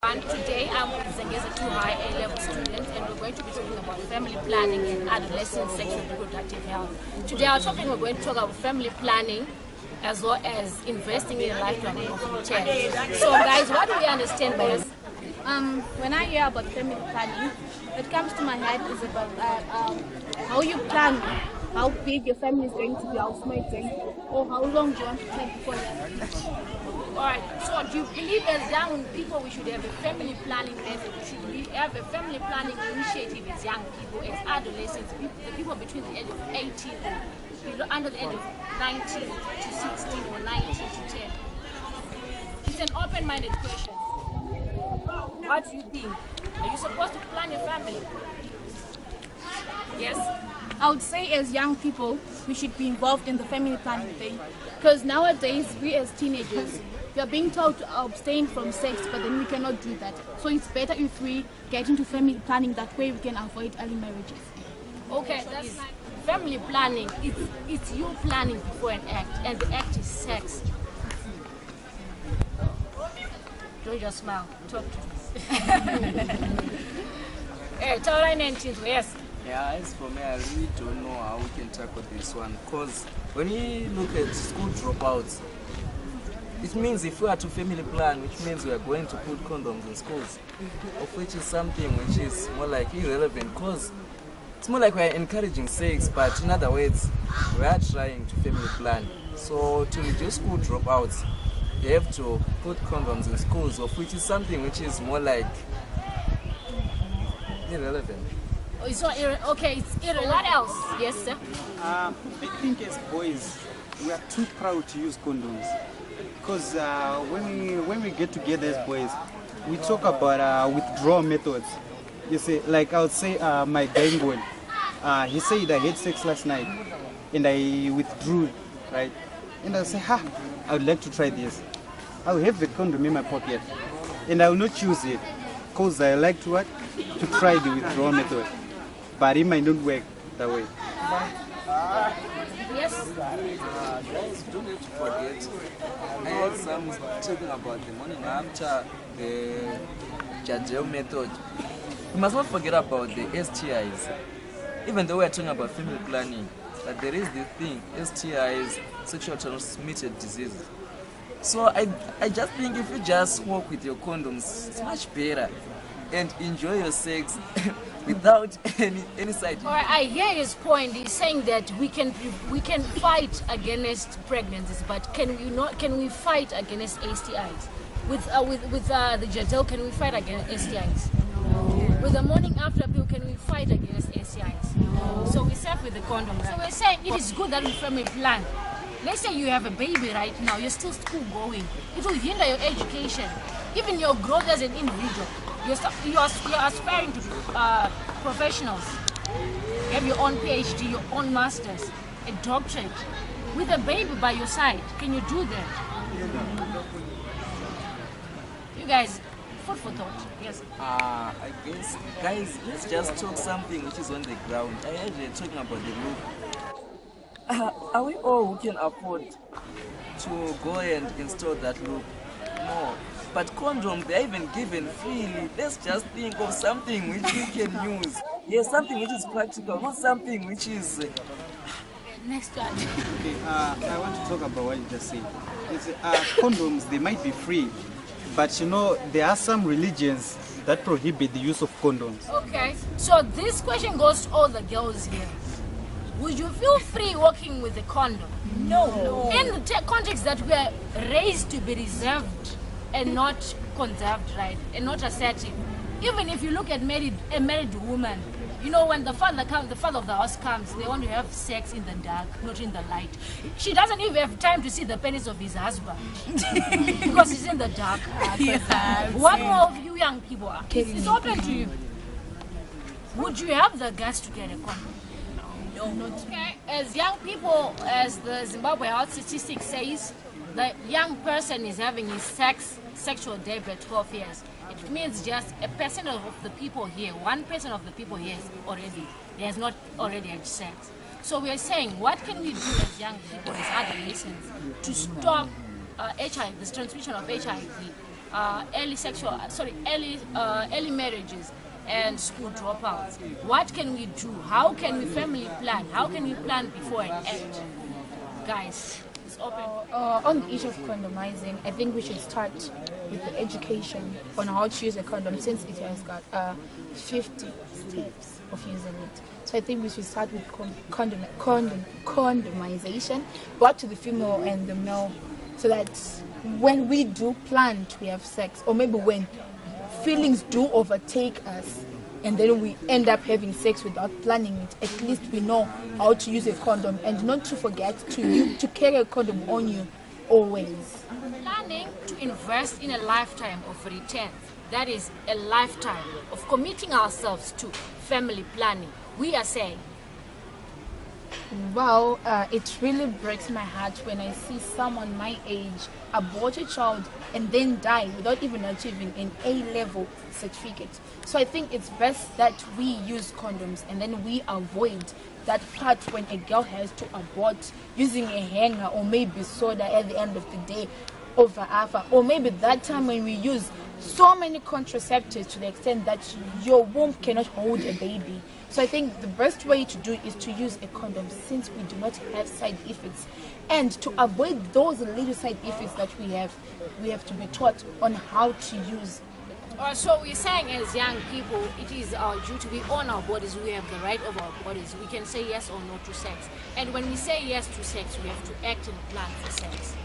And today I'm presenting as a 2 high A-level student, and we're going to be talking about family planning and adolescent sexual and reproductive health. Today our topic, we're going to talk about family planning as well as investing in a lifetime of child. So guys, what do we understand by this? When I hear about family planning, what comes to my head is about how you plan how big your family is going to be, how small it's going to be, or how long do you want to take before you have kids. Alright, so do you believe as young people we should have a family planning method? Should we have a family planning initiative as young people, as adolescents, the people between the age of 18 or under the age of 19 to 16 or 19 to 10? It's an open-minded question. What do you think? Are you supposed to plan a family? Yes? I would say as young people, we should be involved in the family planning thing. Because nowadays, we as teenagers, we are being told to abstain from sex, but then we cannot do that. So it's better if we get into family planning, that way we can avoid early marriages. Okay, that's family planning. It's you planning before an act, and the act is sex. Don't just smile. Talk to us. Hey, tell her 19, yes. Yeah, as for me, I really don't know how we can tackle this one, because when we look at school dropouts, it means if we are to family plan, which means we are going to put condoms in schools, of which is something which is more like irrelevant, because it's more like we are encouraging sex, but in other words, we are trying to family plan. So to reduce school dropouts, you have to put condoms in schools, of which is something which is more like irrelevant. So, okay, it's irrelevant. What else? Yes, sir. I think as boys, we are too proud to use condoms. Because when we get together as boys, we talk about withdrawal methods. You see, like I would say, my guy boy, he said I had sex last night, and I withdrew, right? And I say, I would like to try this. I will have the condom in my pocket, and I will not choose it, because I like to what? To try the withdrawal method. But it might not work that way. Yes. Guys, don't have to forget, I had some talking about the morning after the Jajel method. We must not forget about the STIs. Even though we are talking about family planning, but there is this thing, STIs, sexual transmitted diseases. So I just think if you just work with your condoms, it's much better, and enjoy your sex without any side effects. I hear his point. He's saying that we can fight against pregnancies, but can we fight against STIs? With the Jadel, can we fight against STIs? With the morning after pill, can we fight against STIs? So we're safe with the condom. So we're saying it is good that we family plan. Let's say you have a baby right now, you're still school going. It will hinder your education, even your growth as an individual. You're aspiring to be professionals. You have your own PhD, your own masters, a doctorate, with a baby by your side. Can you do that? You guys, food for thought. Yes. I guess, guys, let's just talk something which is on the ground. I heard they're talking about the loop. Are we all who can afford to go and install that loop? No. But condoms, they're even given freely. Let's just think of something which we can use. Yes, something which is practical, not something which is... Next one. Okay, I want to talk about what you just said. It's, condoms, they might be free, but you know, there are some religions that prohibit the use of condoms. Okay, so this question goes to all the girls here. Would you feel free walking with a condom? No. In the context that we are raised to be reserved and not conserved, right? And not assertive. Even if you look at a married woman, you know, when the father of the house comes, they want to have sex in the dark, not in the light. She doesn't even have time to see the penis of his husband because he's in the dark. What more of you young people are? It's open to you. Would you have the guts to get a condom? No. Okay. As young people, as the Zimbabwe health statistics says, the young person is having his sexual debut at 12 years. It means just 1% of the people here, 1% of the people here has not already had sex. So we are saying, what can we do as young people, as adolescents, to stop HIV, the transmission of HIV early marriages and school dropouts. What can we do? How can we family plan? How can we plan before and act? Guys, it's open. On the issue of condomizing, I think we should start with the education on how to use a condom, since it has got 50 steps of using it. So I think we should start with condomization, both to the female and the male, so that when we do plan to have sex, or maybe when feelings do overtake us and then we end up having sex without planning it, at least we know how to use a condom, and not to forget to carry a condom on you always. Planning to invest in a lifetime of returns. That is a lifetime of committing ourselves to family planning. We are saying, Well, it really breaks my heart when I see someone my age abort a child and then die without even achieving an A-level certificate. So I think it's best that we use condoms, and then we avoid that part when a girl has to abort using a hanger or maybe soda at the end of the day over alpha, or maybe that time when we use so many contraceptives to the extent that your womb cannot hold a baby. So I think the best way to do it is to use a condom, since we do not have side effects. And to avoid those little side effects that we have to be taught on how to use. So we're saying, as young people, it is our duty. We own our bodies. We have the right of our bodies. We can say yes or no to sex. And when we say yes to sex, we have to act and plan for sex.